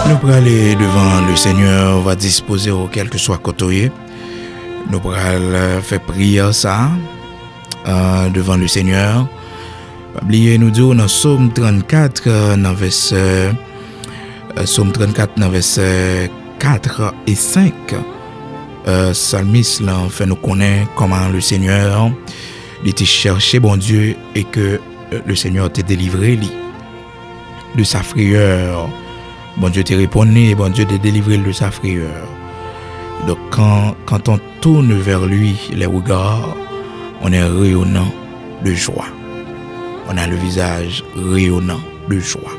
Nous pourrons aller devant le Seigneur, va disposer au quel que soit côté. Nous pourrons faire prière ça devant le Seigneur. Oubliez nous dire dans Psaume 34, dans verset Psaume 34, dans verset 4 et 5. Psalmiste là fait nous connaître comment le Seigneur il était cherché bon Dieu et que le Seigneur t'a délivré lui de sa frayeur. Bon Dieu t'a répondu, bon Dieu t'a délivré de sa frayeur. Donc quand on tourne vers lui les regards, on est rayonnant de joie. On a le visage rayonnant de joie.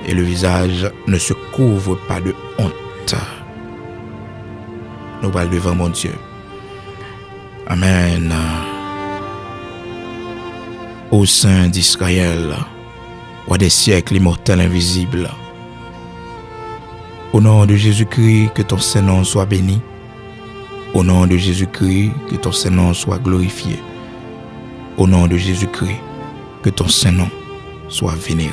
Et le visage ne se couvre pas de honte. Nous parlons devant mon Dieu. Amen. Ô Saint d'Israël, roi des siècles immortel invisible, au nom de Jésus-Christ, que ton Saint-Nom soit béni. Au nom de Jésus-Christ, que ton Saint-Nom soit glorifié. Au nom de Jésus-Christ, que ton Saint-Nom soit vénéré.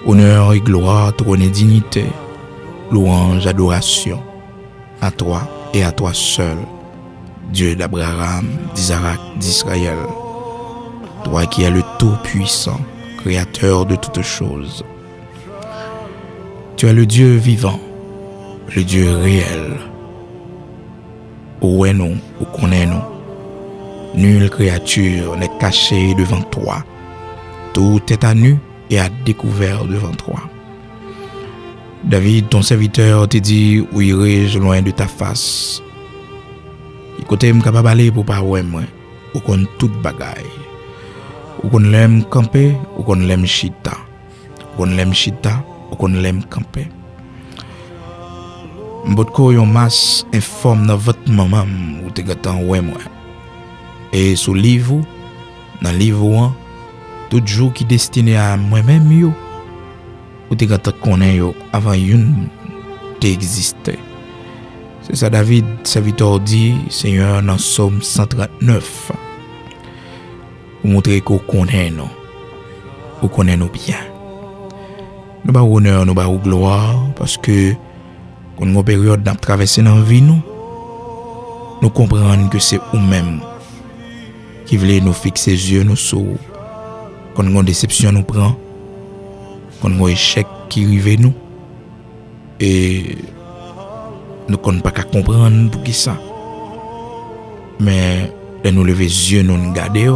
Honneur et gloire, trône et dignité, louange, adoration, à toi et à toi seul, Dieu d'Abraham, d'Isaac, d'Israël, toi qui es le Tout-Puissant, Créateur de toutes choses. Tu es le Dieu vivant, le Dieu réel. Où est nous, où connais-nous? Nulle créature n'est cachée devant toi. Tout est à nu et à découvert devant toi. David, ton serviteur, te dit, où irai-je loin de ta face? Écoutez, je suis capable d'aller pour pas ouais moi, ou qu'on toute bagaille. Ou qu'on l'aime camper, ou qu'on l'aime chita. Ou qu'on l'aime chita, ou qu'on l'aime camper. M'botko yon masse informe dans votre maman, ou te gâtant ouais moi. Et sous livre, dans livre 1, tout jour qui destiné à moi-même yo, ou te gâtant connaît yo avant une t'existait. C'est ça David, serviteur dit, Seigneur, dans Psaume 139. Ou montrer qu'on connaît nous, ou connaît nous bien. Nous ba honneur, nous ba gloire, parce que quand nous période d'ap traverser dans vie nous comprenons que c'est nous-mêmes qui voulait nous fixer les yeux nous sur. Quand nous déception nous prend, quand nous échec qui arrive nous, et nous ne pas qu'à comprendre pour qui ça. Mais nous lever les yeux, nous regarder,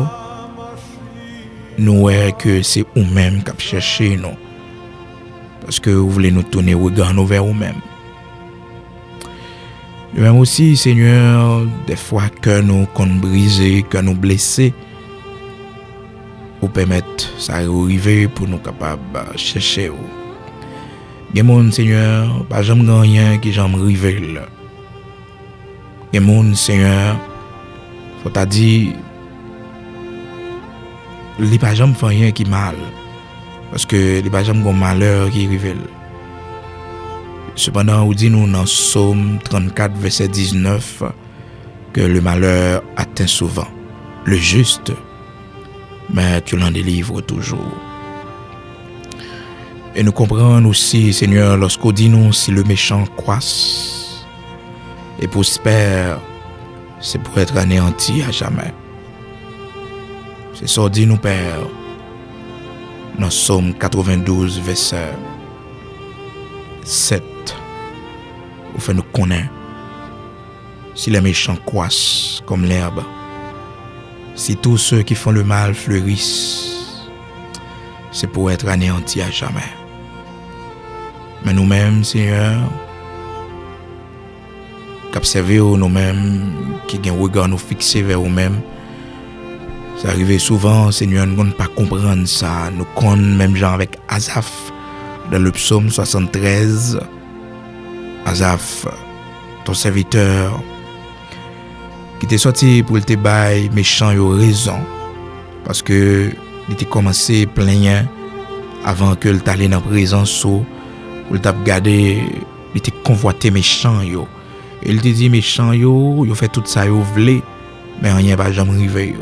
nous voyons que c'est nous-mêmes qui cherché nous. Parce que vous voulez nous tourner regard nous vers vous-mêmes. De même aussi, Seigneur, des fois que nous compte brisé, que nous blessés, pour permettre ça arriver pour nous capables de chercher. Il y a mon Seigneur, pas jamais rien qui j'aime river. Il y a mon Seigneur, faut t'a dit, il pas jamais fait rien qui mal, parce que il pas jamais un malheur qui arrive. Cependant, on dit nous dans Psaume 34, verset 19, que le malheur atteint souvent le juste, mais tu l'en délivres toujours. Et nous comprenons aussi, Seigneur, lorsqu'on dit nous, si le méchant croisse et prospère, c'est pour être anéanti à jamais. C'est ça dit nous, Père, dans Psaume 92, verset 7. Vous faites nous connaître. Si les méchants croissent comme l'herbe, si tous ceux qui font le mal fleurissent, c'est pour être anéantis à jamais. Mais nous-mêmes, Seigneur, qu'observons nous-mêmes, qui ont un regard nous fixé vers nous-mêmes, ça arrive souvent, Seigneur, nous ne pas comprendre ça. Nous connaissons même gens avec Asaph, dans le psaume 73, Asaph, ton serviteur, qui t'est sorti pour te bailler méchant, il a raison. Parce que il était commencé plaignant avant que le t'allait dans la présence, pour le t'a regardé, il était convoité méchant. Et il te dit méchant, il fait tout ça, il voulait, mais rien va jamais arriver.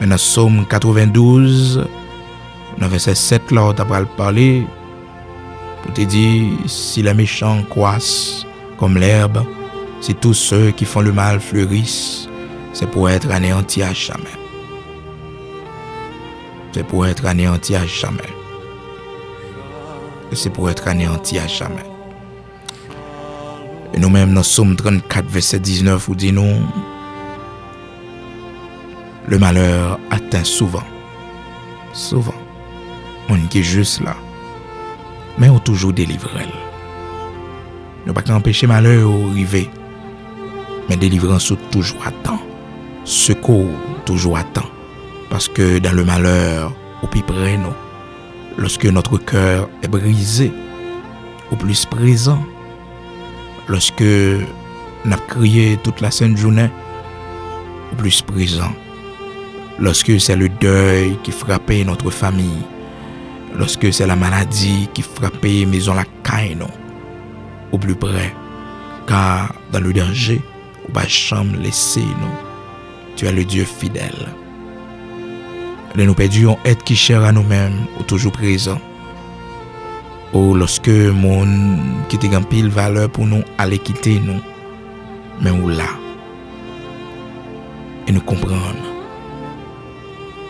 Mais dans Psaume 92, dans verset 7, là, on t'a parlé, Pour te dire, si les méchants croissent comme l'herbe, si tous ceux qui font le mal fleurissent, c'est pour être anéantis à jamais. C'est pour être anéantis à jamais. C'est pour être anéantis à jamais. Et nous-mêmes, dans Psaume 34, verset 19, où dit-nous, le malheur atteint souvent. Souvent. On qui est juste là. Mais on toujours délivré. Ne pas empêcher malheur ou arriver. Mais délivrance toujours à temps. Secours toujours à temps. Parce que dans le malheur, au plus près nous, lorsque notre cœur est brisé, au plus présent, lorsque nous avons crié toute la sainte journée, au plus présent, lorsque c'est le deuil qui frappait notre famille, lorsque c'est la maladie qui frappait maison la caille, au plus près, car dans le danger, au bas chambre laissé nous, tu es le Dieu fidèle. Et nous perdons être qui cher à nous-mêmes, ou toujours présent. Ou lorsque mon qui te gagne pile valeur pour nous aller quitter nous, mais ou là, et nous comprendre.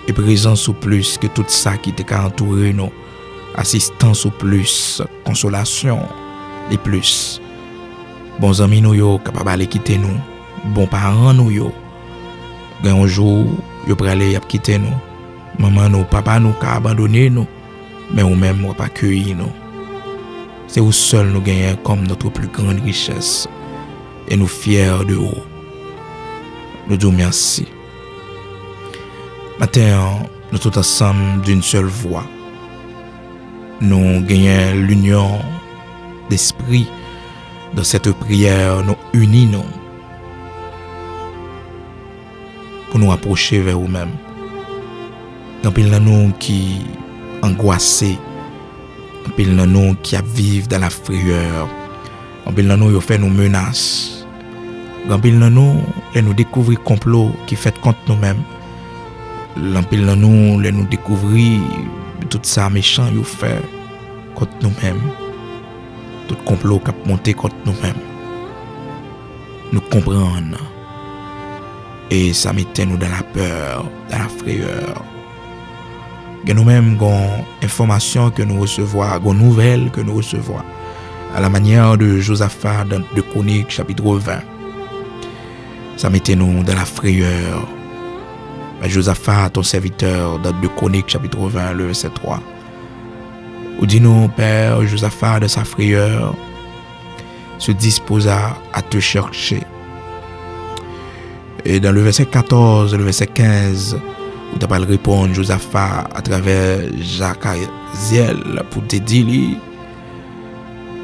Et présence ou plus que tout ça qui te entouré nous, assistance ou plus, consolation, les plus. Bons amis nous yo capable aller quitter nous, bons parents nous yo. Un jour, yo pralé y a quitter nous. Maman nous, papa nous qu'a abandonné nous, mais ou même ou pas accueilli nous. C'est où seul nous gagnons comme notre plus grande richesse et nous fiers de vous. Nous disons merci. Maintenant, nous tous ensemble d'une seule voix. Nous gagnons l'union d'esprit dans cette prière, nous unis nous pour nous approcher vers vous-même. Il y a nous qui angoissés, il y a nous qui vivent dans la frayeur, il y a nous qui fait nos menaces, il y a nous qui découvrent complot qui fait contre nous-mêmes, il y a nous qui découvrent tout ça méchant qui fait contre nous-mêmes, tout complot qui a monté contre nous-mêmes. Nous comprenons et ça mettait nous dans la peur, dans la frayeur. Que nous-mêmes avons informations que nous recevons, avons nouvelles que nous recevons, à la manière de Josaphat dans 2 Chroniques chapitre 20. Ça mettait nous dans la frayeur. Mais Josaphat, ton serviteur, dans 2 Chroniques chapitre 20, le verset 3. Où dit-nous, Père, Josaphat de sa frayeur se disposa à te chercher. Et dans le verset 14, le verset 15, où tu vas répondre Josaphat à travers Jacaziel pour te dire,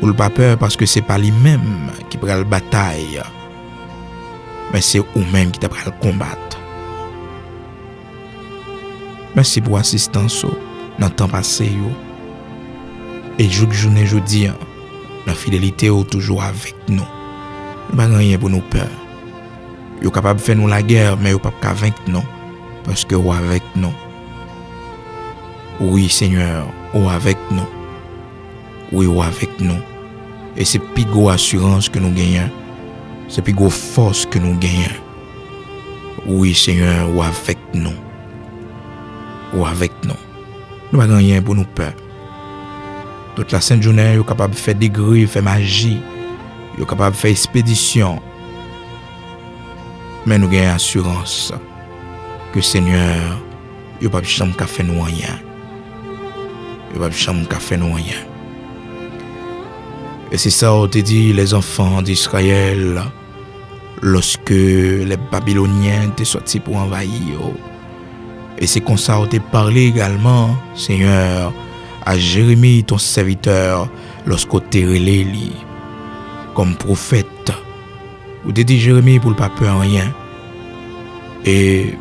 ou le pas peur parce que c'est pas lui-même qui prend la bataille, mais c'est vous-même qui va le combattre. Merci pour l'assistance dans le temps passé. Et journée, je dis, la fidélité est toujours avec nous. Nous n'avons rien pour nous peur. Vous êtes capable de faire nous la guerre, mais vous n'êtes pas vaincre nous. Parce que vous êtes avec nous. Oui, Seigneur, vous êtes avec nous. Oui, vous êtes avec nous. Et c'est plus grosse assurance que nous gagnons. C'est plus grosse force que nous gagnons. Oui, Seigneur, vous êtes avec nous. Vous êtes avec nous. Nous n'avons rien pour nous peur. Toute la sainte journée, vous êtes capable de faire des griffes, faire magie. Vous êtes capable de faire expédition. Mais nous avons assurance que Seigneur, vous n'avez pas chambre qu'à faire nous rien. Vous n'avez pas chambre qu'à faire nous rien. Et c'est ça, on te dit, les enfants d'Israël, lorsque les Babyloniens étaient sortis pour envahir. Et c'est comme ça, on t'a parlé également, Seigneur, à Jérémie, ton serviteur, lorsqu'on t'a relé comme prophète. Ou te dit Jérémie pour ne pas peur rien. Et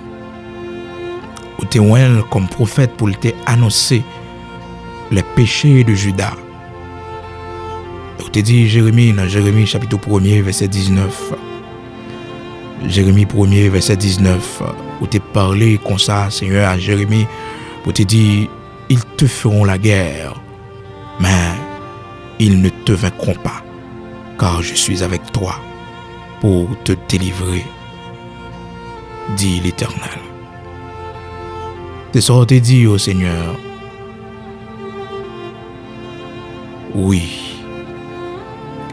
ou te comme prophète pour te annoncer les péchés de Juda. Ou te dit Jérémie dans Jérémie chapitre 1er verset 19. Jérémie 1er verset 19. Où te parlé comme ça Seigneur à Jérémie pour te dire ils te feront la guerre mais ils ne te vaincront pas, car je suis avec toi pour te délivrer, dit l'Éternel. C'est ça que te dit au Seigneur. Oui.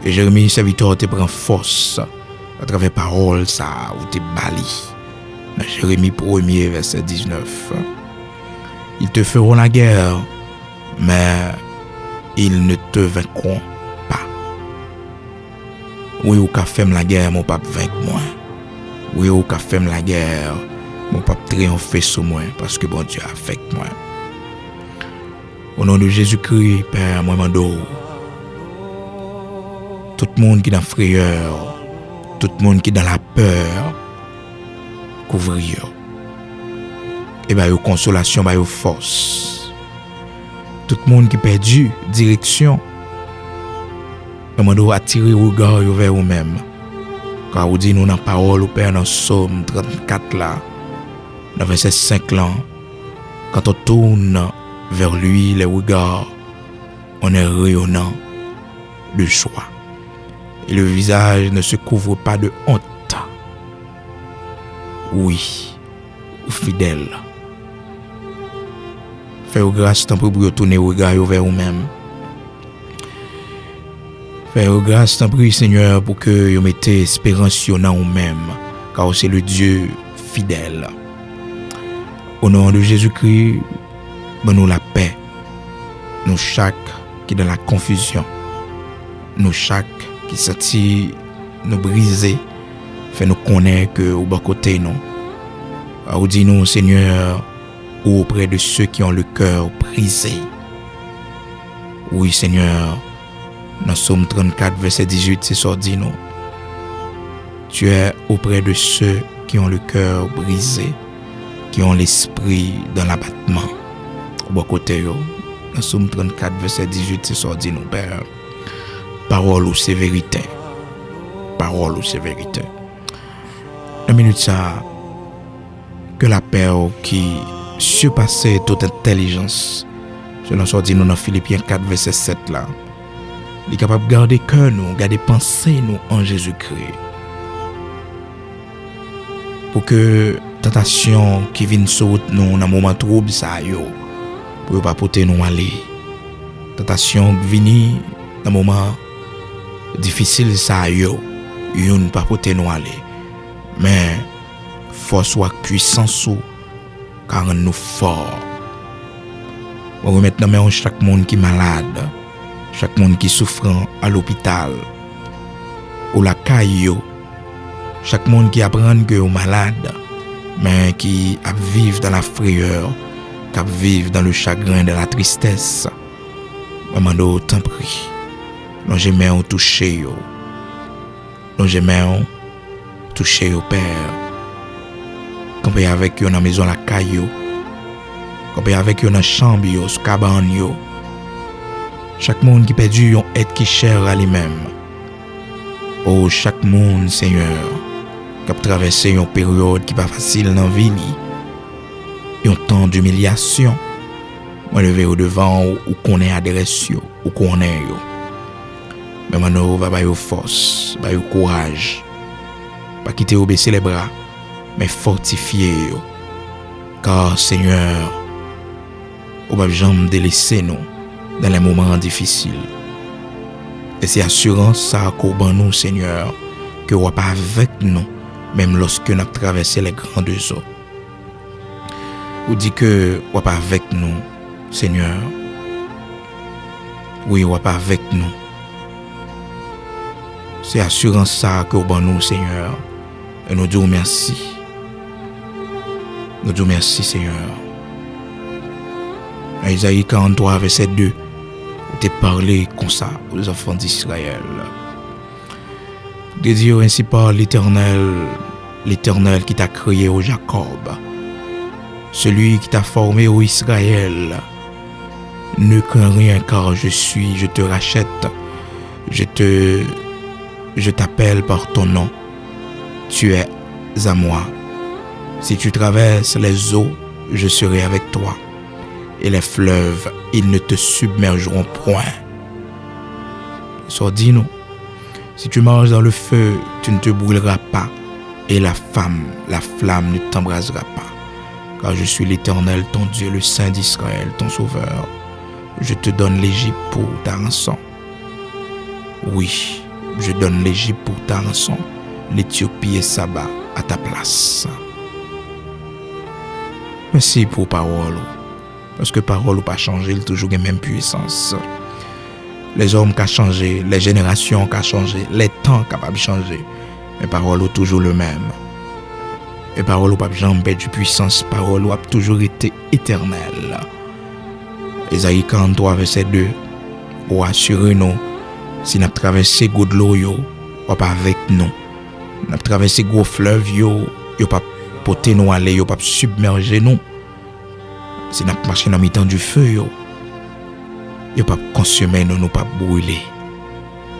Et Jérémie, serviteur, te prend force à travers parole ça, ou te bali. Dans Jérémie 1er, verset 19. Ils te feront la guerre, mais ils ne te vaincront pas. Oui, ou qu'a fait la guerre, mon pape vainc moi. Oui, ou qu'a fait la guerre, mon pape triomphe sur moi, parce que bon Dieu a avec moi. Au nom de Jésus-Christ, Père, moi mando. Tout le monde qui est dans la frayeur, tout le monde qui est dans la peur, couvrir. Et bien, consolation, bien, force. Tout le monde qui est perdu, direction. Nous devons attirer le regard vers nous-mêmes. Car vous dites, nous, dans la parole, au Père, dans Psaume 34, là, dans verset 5, là, quand on tourne vers lui, les regards, on est rayonnant de joie. Et le visage ne se couvre pas de honte. Oui, ou fidèle. Fais-vous grâce tant pour retourner le regard vers vous-même. Fais-vous grâce tant pour Seigneur pour que vous mettez espérance dans vous-même, car c'est le Dieu fidèle. Au nom de Jésus-Christ, donne-nous la paix. Nous chaque qui est dans la confusion, nous chaque qui sentit nous briser, fait nous connaître que au bas côté nous. Ou dis-nous, Seigneur, ou auprès de ceux qui ont le cœur brisé. Oui, Seigneur, dans Psaume 34, verset 18, c'est ça, dis-nous. Tu es auprès de ceux qui ont le cœur brisé, qui ont l'esprit dans l'abattement. Au bas côté, dans Psaume 34, verset 18, c'est ça, dis-nous, Père. Parole ou c'est vérité. Parole ou c'est vérité. Une minute ça, que la paix qui surpassait toute intelligence, selon ce dit nous dans Philippiens 4, verset 7 là, il est capable de garder cœur nous, garder pensée nous en Jésus-Christ. Pour que tentation qui vient sur nous dans moment trouble ça yo, pour pas porter nous aller. Tentation qui vient dans moment difficile ça yo ne pas porter nous aller, mais force ou puissance ou car nous fort. On remet dans main chaque monde qui est malade, chaque monde qui souffrant à l'hôpital ou la caillou, chaque monde qui apprend que est malade mais qui a vivre dans la frayeur, qui a vivre dans le chagrin, de la tristesse. Maman do t'en prie. Non j'aime on toucher yo. Non j'aime on toucher au Père. Camper avec yo dans la maison la caillou. Camper avec yo dans la chambre yo, sous cabane yo. Chaque monde qui perdu yon aide qui cher à lui-même. Oh chaque monde Seigneur qui a traversé une période qui pas facile dans vie li. Un temps d'humiliation. Moi lever au devant ou connaît adresse yo, ou connaît yo. Mais maintenant va ba yo force, ba yo courage. Pas quitter ou baisser les bras, mais fortifier yo. Car Seigneur, ou va jamais délaisser nous dans les moments difficiles. Et c'est assurance ça qu'au ban nous Seigneur, que ou pas avec nous même lorsque nous avons traversé les grandes eaux. Ou dit que ou pas avec nous Seigneur. Oui, ou pas avec nous. C'est assurance ça que au ban nous Seigneur. Et nous disons merci. Nous disons merci Seigneur. Dans Isaïe 43 verset 2, tu parlé comme ça aux enfants d'Israël. De dire ainsi par l'Éternel, l'Éternel qui t'a créé au Jacob, celui qui t'a formé au Israël. Ne crains rien car je te rachète, je t'appelle par ton nom, tu es à moi. Si tu traverses les eaux, je serai avec toi, et les fleuves, ils ne te submergeront point. So dis-nous, si tu marches dans le feu, tu ne te brûleras pas, et la flamme ne t'embrasera pas. Car je suis l'Éternel, ton Dieu, le Saint d'Israël, ton Sauveur. Je te donne l'Égypte pour ta rançon. Oui, je donne l'Égypte pour ta rançon, l'Éthiopie et Saba à ta place. Merci pour parole. Parce que parole n'a pas changé, il a toujours la même puissance. Les hommes qui ont changé, les générations qui ont changé, les temps capables de changer. Mais parole est toujours le même. Et parole n'a pas jamais de puissance. Parole a toujours été éternelle. Ésaïe 43, verset 2. Ou assurez-nous, si nous traversons gros de l'eau, ou pas avec nous. Nous traversons gros fleuves, ou pas porter nous aller, ou pas submerger nous. Si nous marchons dans le temps du feu, ou pas consumer nous, pas brûler.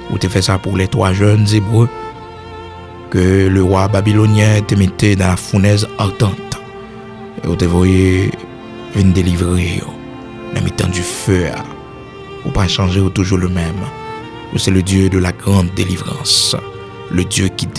Ou te fait ça pour les 3 jeunes Hébreux que le roi babylonien te mettait dans la fournaise ardente. Et vous te voyez venir délivrer dans le temps du feu. Ou pas changer, ou toujours le même. Ou c'est le Dieu de la grande délivrance. Le Dieu qui délivre.